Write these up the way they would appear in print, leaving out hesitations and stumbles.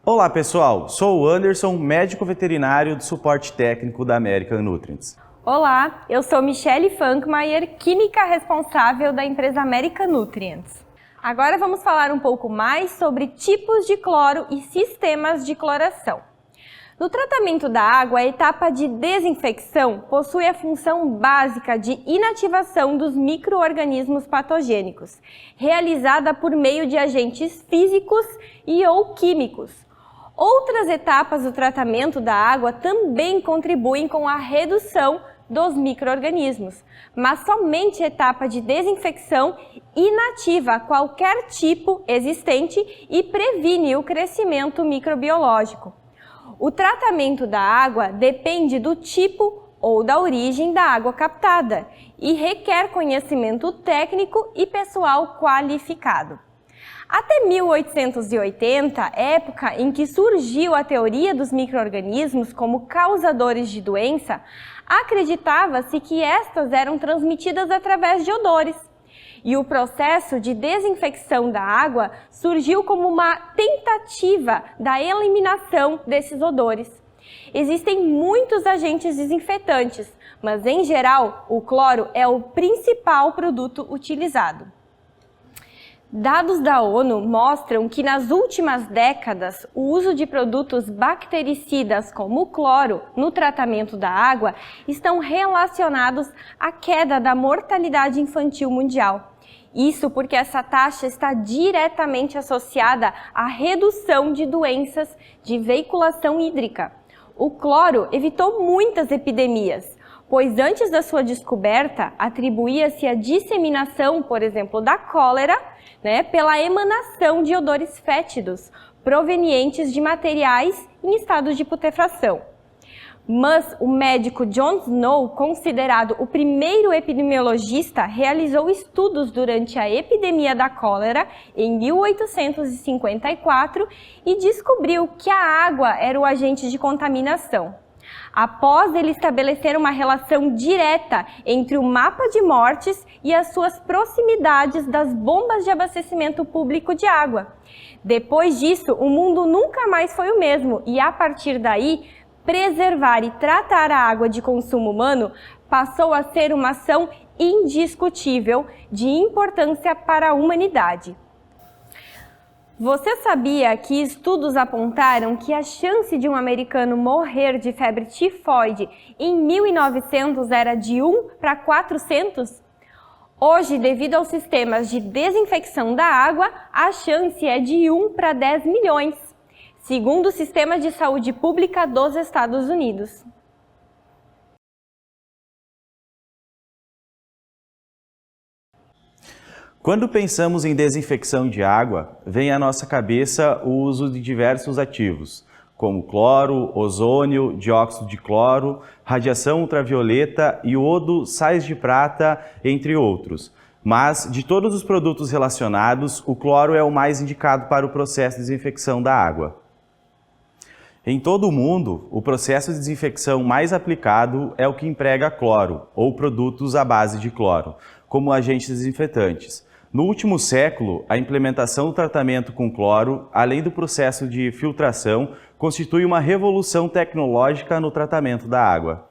Olá pessoal, sou o Anderson, médico veterinário de suporte técnico da American Nutrients. Olá, eu sou Michele Funkmayer, química responsável da empresa American Nutrients. Agora vamos falar um pouco mais sobre tipos de cloro e sistemas de cloração. No tratamento da água, a etapa de desinfecção possui a função básica de inativação dos micro-organismos patogênicos, realizada por meio de agentes físicos e ou químicos. Outras etapas do tratamento da água também contribuem com a redução dos micro-organismos, mas somente a etapa de desinfecção inativa qualquer tipo existente e previne o crescimento microbiológico. O tratamento da água depende do tipo ou da origem da água captada e requer conhecimento técnico e pessoal qualificado. Até 1880, época em que surgiu a teoria dos micro-organismos como causadores de doença, acreditava-se que estas eram transmitidas através de odores. E o processo de desinfecção da água surgiu como uma tentativa da eliminação desses odores. Existem muitos agentes desinfetantes, mas em geral o cloro é o principal produto utilizado. Dados da ONU mostram que nas últimas décadas o uso de produtos bactericidas como o cloro no tratamento da água estão relacionados à queda da mortalidade infantil mundial. Isso porque essa taxa está diretamente associada à redução de doenças de veiculação hídrica. O cloro evitou muitas epidemias, pois antes da sua descoberta atribuía-se a disseminação, por exemplo, da cólera, pela emanação de odores fétidos provenientes de materiais em estado de putrefação. Mas o médico John Snow, considerado o primeiro epidemiologista, realizou estudos durante a epidemia da cólera em 1854 e descobriu que a água era o agente de contaminação. Após ele estabelecer uma relação direta entre o mapa de mortes e as suas proximidades das bombas de abastecimento público de água. Depois disso, o mundo nunca mais foi o mesmo e, a partir daí, preservar e tratar a água de consumo humano passou a ser uma ação indiscutível de importância para a humanidade. Você sabia que estudos apontaram que a chance de um americano morrer de febre tifoide em 1900 era de 1 para 400? Hoje, devido aos sistemas de desinfecção da água, a chance é de 1 para 10 milhões, segundo o Sistema de Saúde Pública dos Estados Unidos. Quando pensamos em desinfecção de água, vem à nossa cabeça o uso de diversos ativos, como cloro, ozônio, dióxido de cloro, radiação ultravioleta, iodo, sais de prata, entre outros. Mas, de todos os produtos relacionados, o cloro é o mais indicado para o processo de desinfecção da água. Em todo o mundo, o processo de desinfecção mais aplicado é o que emprega cloro, ou produtos à base de cloro, como agentes desinfetantes. No último século, a implementação do tratamento com cloro, além do processo de filtração, constitui uma revolução tecnológica no tratamento da água.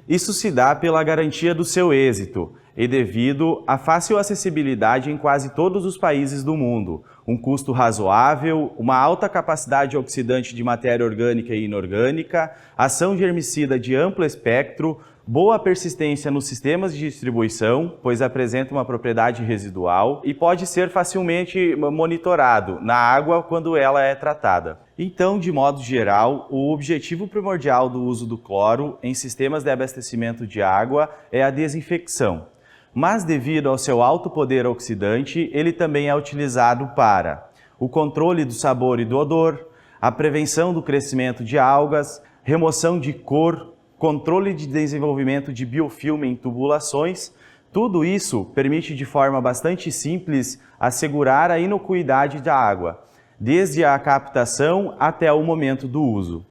Isso se dá pela garantia do seu êxito e devido à fácil acessibilidade em quase todos os países do mundo, um custo razoável, uma alta capacidade oxidante de matéria orgânica e inorgânica, ação germicida de amplo espectro, boa persistência nos sistemas de distribuição, pois apresenta uma propriedade residual e pode ser facilmente monitorado na água quando ela é tratada. Então, de modo geral, o objetivo primordial do uso do cloro em sistemas de abastecimento de água é a desinfecção. Mas devido ao seu alto poder oxidante, ele também é utilizado para o controle do sabor e do odor, a prevenção do crescimento de algas, remoção de cor, controle de desenvolvimento de biofilme em tubulações. Tudo isso permite de forma bastante simples assegurar a inocuidade da água, desde a captação até o momento do uso.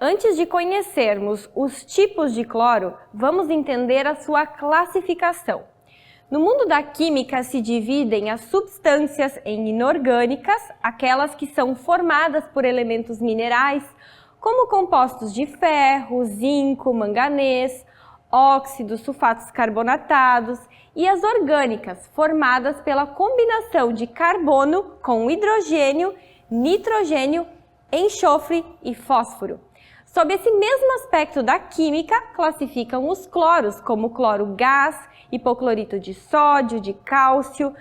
Antes de conhecermos os tipos de cloro, vamos entender a sua classificação. No mundo da química se dividem as substâncias em inorgânicas, aquelas que são formadas por elementos minerais, como compostos de ferro, zinco, manganês, óxidos, sulfatos carbonatados, e as orgânicas, formadas pela combinação de carbono com hidrogênio, nitrogênio, enxofre e fósforo. Sob esse mesmo aspecto da química, classificam os cloros, como cloro gás, hipoclorito de sódio, de cálcio,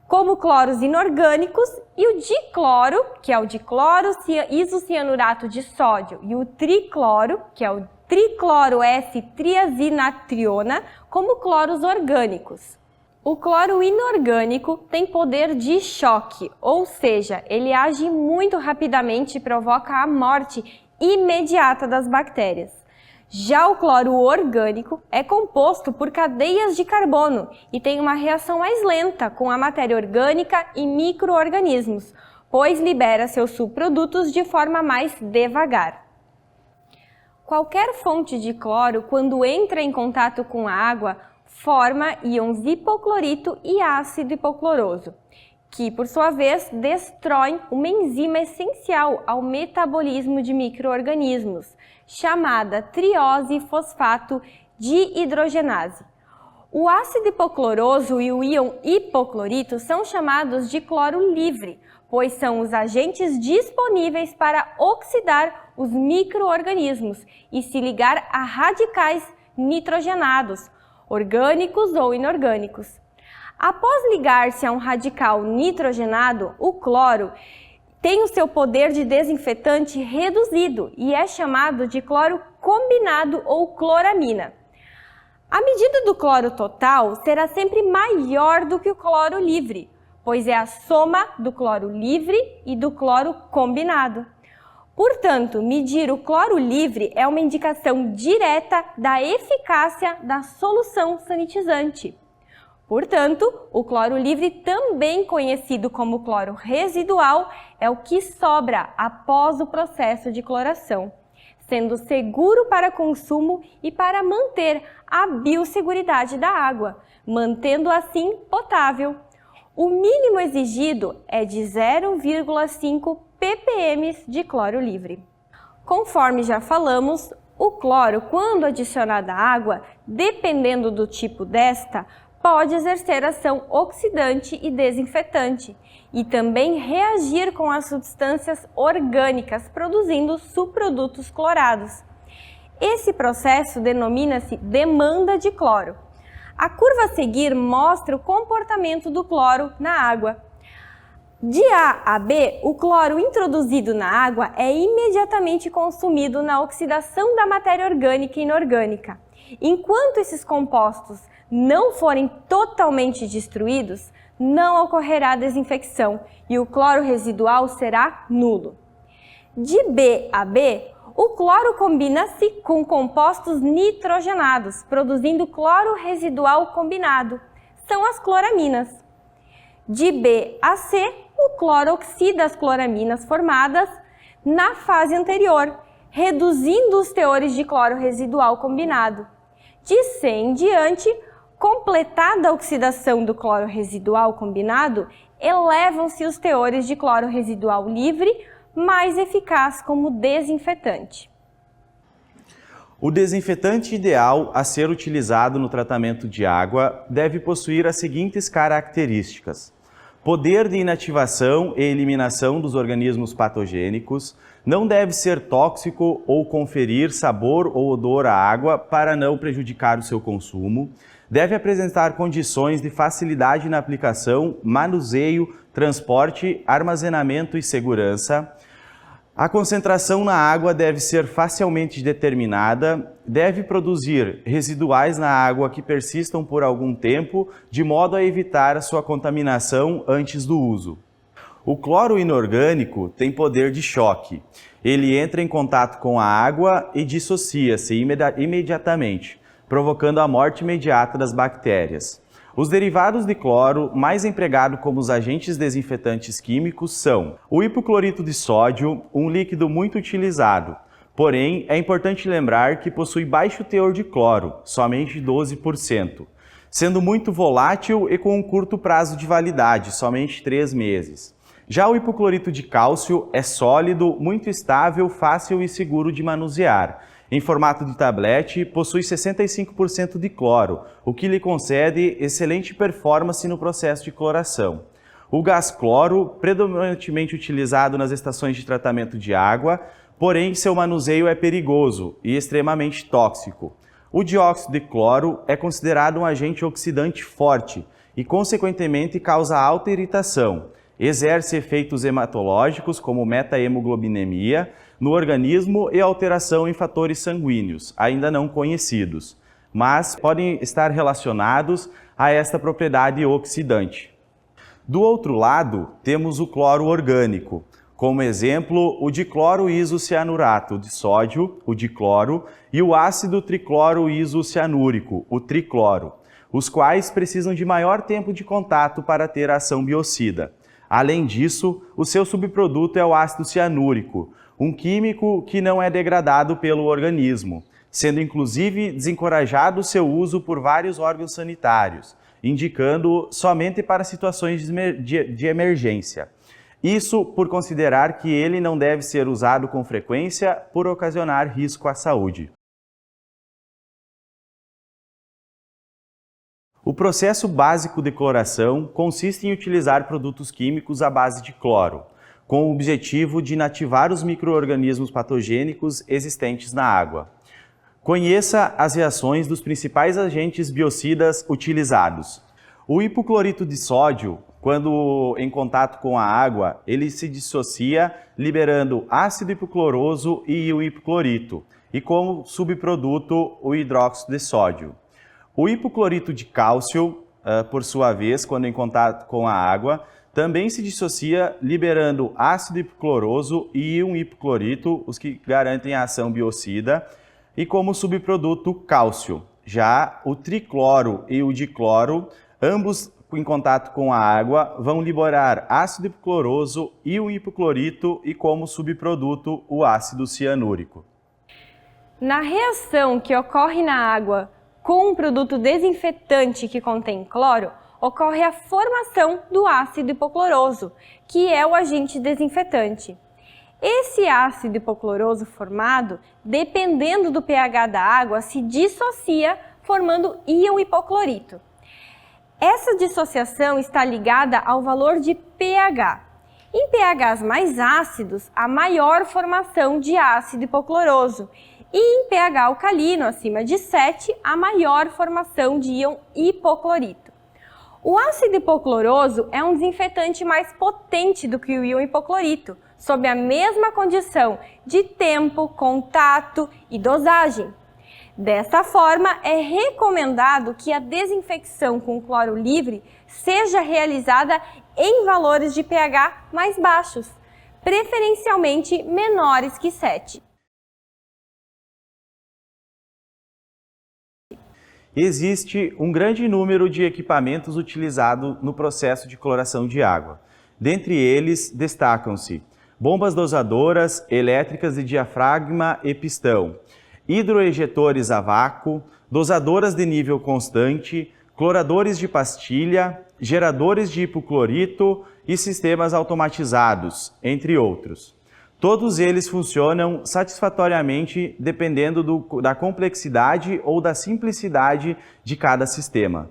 como cloros inorgânicos, e o dicloro, que é o dicloro isocianurato de sódio, e o tricloro, que é o tricloro S-triazinatriona, como cloros orgânicos. O cloro inorgânico tem poder de choque, ou seja, ele age muito rapidamente e provoca a morte imediata das bactérias. Já o cloro orgânico é composto por cadeias de carbono e tem uma reação mais lenta com a matéria orgânica e micro-organismos, pois libera seus subprodutos de forma mais devagar. Qualquer fonte de cloro, quando entra em contato com a água, forma íons hipoclorito e ácido hipocloroso, que, por sua vez, destroem uma enzima essencial ao metabolismo de micro-organismos, chamada triose fosfato dihidrogenase. O ácido hipocloroso e o íon hipoclorito são chamados de cloro livre, pois são os agentes disponíveis para oxidar os micro-organismos e se ligar a radicais nitrogenados, orgânicos ou inorgânicos. Após ligar-se a um radical nitrogenado, o cloro tem o seu poder de desinfetante reduzido e é chamado de cloro combinado ou cloramina. A medida do cloro total será sempre maior do que o cloro livre, pois é a soma do cloro livre e do cloro combinado. Portanto, medir o cloro livre é uma indicação direta da eficácia da solução sanitizante. Portanto, o cloro livre, também conhecido como cloro residual, é o que sobra após o processo de cloração, sendo seguro para consumo e para manter a biosseguridade da água, mantendo assim potável. O mínimo exigido é de 0,5 ppm de cloro livre. Conforme já falamos, o cloro, quando adicionado à água, dependendo do tipo desta, pode exercer ação oxidante e desinfetante e também reagir com as substâncias orgânicas, produzindo subprodutos clorados. Esse processo denomina-se demanda de cloro. A curva a seguir mostra o comportamento do cloro na água. De A a B, o cloro introduzido na água é imediatamente consumido na oxidação da matéria orgânica e inorgânica. Enquanto esses compostos não forem totalmente destruídos, não ocorrerá desinfecção e o cloro residual será nulo. De B a B, o cloro combina-se com compostos nitrogenados, produzindo cloro residual combinado. São as cloraminas. De B a C, o cloro oxida as cloraminas formadas na fase anterior, reduzindo os teores de cloro residual combinado. De C em diante, completada a oxidação do cloro residual combinado, elevam-se os teores de cloro residual livre, mais eficaz como desinfetante. O desinfetante ideal a ser utilizado no tratamento de água deve possuir as seguintes características: poder de inativação e eliminação dos organismos patogênicos, não deve ser tóxico ou conferir sabor ou odor à água para não prejudicar o seu consumo, deve apresentar condições de facilidade na aplicação, manuseio, transporte, armazenamento e segurança. A concentração na água deve ser facilmente determinada, deve produzir residuais na água que persistam por algum tempo, de modo a evitar a sua contaminação antes do uso. O cloro inorgânico tem poder de choque. Ele entra em contato com a água e dissocia-se imediatamente, provocando a morte imediata das bactérias. Os derivados de cloro mais empregados como os agentes desinfetantes químicos são o hipoclorito de sódio, um líquido muito utilizado. Porém, é importante lembrar que possui baixo teor de cloro, somente 12%. sendo muito volátil e com um curto prazo de validade, somente 3 meses. Já o hipoclorito de cálcio é sólido, muito estável, fácil e seguro de manusear. Em formato de tablete, possui 65% de cloro, o que lhe concede excelente performance no processo de cloração. O gás cloro, predominantemente utilizado nas estações de tratamento de água, porém seu manuseio é perigoso e extremamente tóxico. O dióxido de cloro é considerado um agente oxidante forte e, consequentemente, causa alta irritação. Exerce efeitos hematológicos, como metahemoglobinемia, no organismo e alteração em fatores sanguíneos, ainda não conhecidos, mas podem estar relacionados a esta propriedade oxidante. Do outro lado, temos o cloro orgânico, como exemplo, o dicloro isocianurato de sódio, o dicloro, e o ácido tricloro isocianúrico, o tricloro, os quais precisam de maior tempo de contato para ter a ação biocida. Além disso, o seu subproduto é o ácido cianúrico, um químico que não é degradado pelo organismo, sendo inclusive desencorajado o seu uso por vários órgãos sanitários, indicando-o somente para situações de emergência. Isso por considerar que ele não deve ser usado com frequência por ocasionar risco à saúde. O processo básico de cloração consiste em utilizar produtos químicos à base de cloro, com o objetivo de inativar os micro-organismos patogênicos existentes na água. Conheça as reações dos principais agentes biocidas utilizados. O hipoclorito de sódio, quando em contato com a água, ele se dissocia liberando ácido hipocloroso e o hipoclorito, e como subproduto o hidróxido de sódio. O hipoclorito de cálcio, por sua vez, quando em contato com a água, também se dissocia liberando ácido hipocloroso e um hipoclorito, os que garantem a ação biocida, e como subproduto cálcio. Já o tricloro e o dicloro, ambos em contato com a água, vão liberar ácido hipocloroso e o hipoclorito e como subproduto o ácido cianúrico. Na reação que ocorre na água com um produto desinfetante que contém cloro, ocorre a formação do ácido hipocloroso, que é o agente desinfetante. Esse ácido hipocloroso formado, dependendo do pH da água, se dissocia formando íon hipoclorito. Essa dissociação está ligada ao valor de pH. Em pHs mais ácidos, há maior formação de ácido hipocloroso e em pH alcalino, acima de 7, há maior formação de íon hipoclorito. O ácido hipocloroso é um desinfetante mais potente do que o íon hipoclorito, sob a mesma condição de tempo, contato e dosagem. Desta forma, é recomendado que a desinfecção com cloro livre seja realizada em valores de pH mais baixos, preferencialmente menores que 7. Existe um grande número de equipamentos utilizados no processo de cloração de água. Dentre eles, destacam-se bombas dosadoras, elétricas de diafragma e pistão, hidroejetores a vácuo, dosadoras de nível constante, cloradores de pastilha, geradores de hipoclorito e sistemas automatizados, entre outros. Todos eles funcionam satisfatoriamente dependendo da complexidade ou da simplicidade de cada sistema.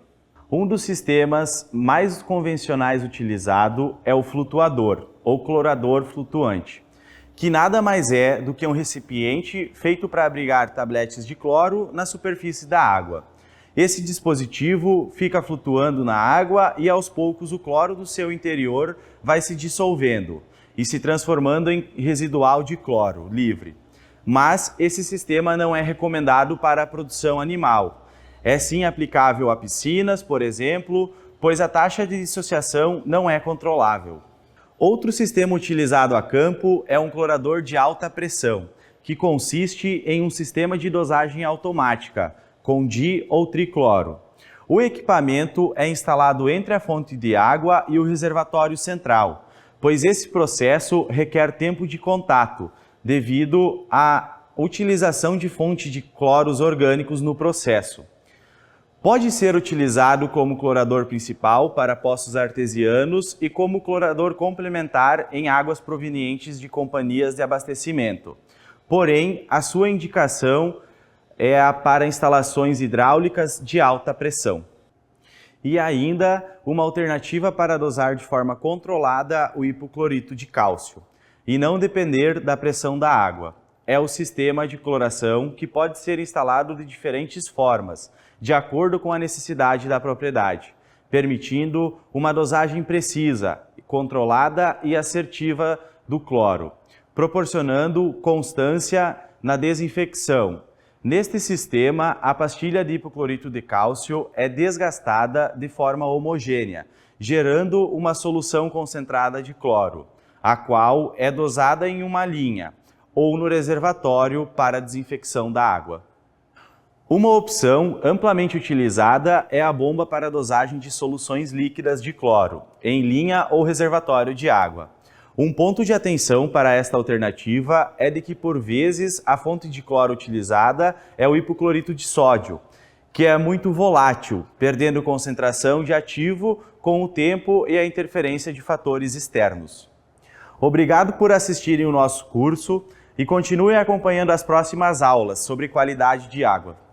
Um dos sistemas mais convencionais utilizado é o flutuador, ou clorador flutuante, que nada mais é do que um recipiente feito para abrigar tabletes de cloro na superfície da água. Esse dispositivo fica flutuando na água e aos poucos o cloro do seu interior vai se dissolvendo e se transformando em residual de cloro livre. Mas esse sistema não é recomendado para a produção animal. É sim aplicável a piscinas, por exemplo, pois a taxa de dissociação não é controlável. Outro sistema utilizado a campo é um clorador de alta pressão, que consiste em um sistema de dosagem automática, com di ou tricloro. O equipamento é instalado entre a fonte de água e o reservatório central, pois esse processo requer tempo de contato, devido à utilização de fonte de cloros orgânicos no processo. Pode ser utilizado como clorador principal para poços artesianos e como clorador complementar em águas provenientes de companhias de abastecimento. Porém, a sua indicação é para instalações hidráulicas de alta pressão. E ainda, uma alternativa para dosar de forma controlada o hipoclorito de cálcio e não depender da pressão da água. É o sistema de cloração, que pode ser instalado de diferentes formas, de acordo com a necessidade da propriedade, permitindo uma dosagem precisa, controlada e assertiva do cloro, proporcionando constância na desinfecção. Neste sistema, a pastilha de hipoclorito de cálcio é desgastada de forma homogênea, gerando uma solução concentrada de cloro, a qual é dosada em uma linha ou no reservatório para desinfecção da água. Uma opção amplamente utilizada é a bomba para dosagem de soluções líquidas de cloro, em linha ou reservatório de água. Um ponto de atenção para esta alternativa é de que, por vezes, a fonte de cloro utilizada é o hipoclorito de sódio, que é muito volátil, perdendo concentração de ativo com o tempo e a interferência de fatores externos. Obrigado por assistirem o nosso curso e continuem acompanhando as próximas aulas sobre qualidade de água.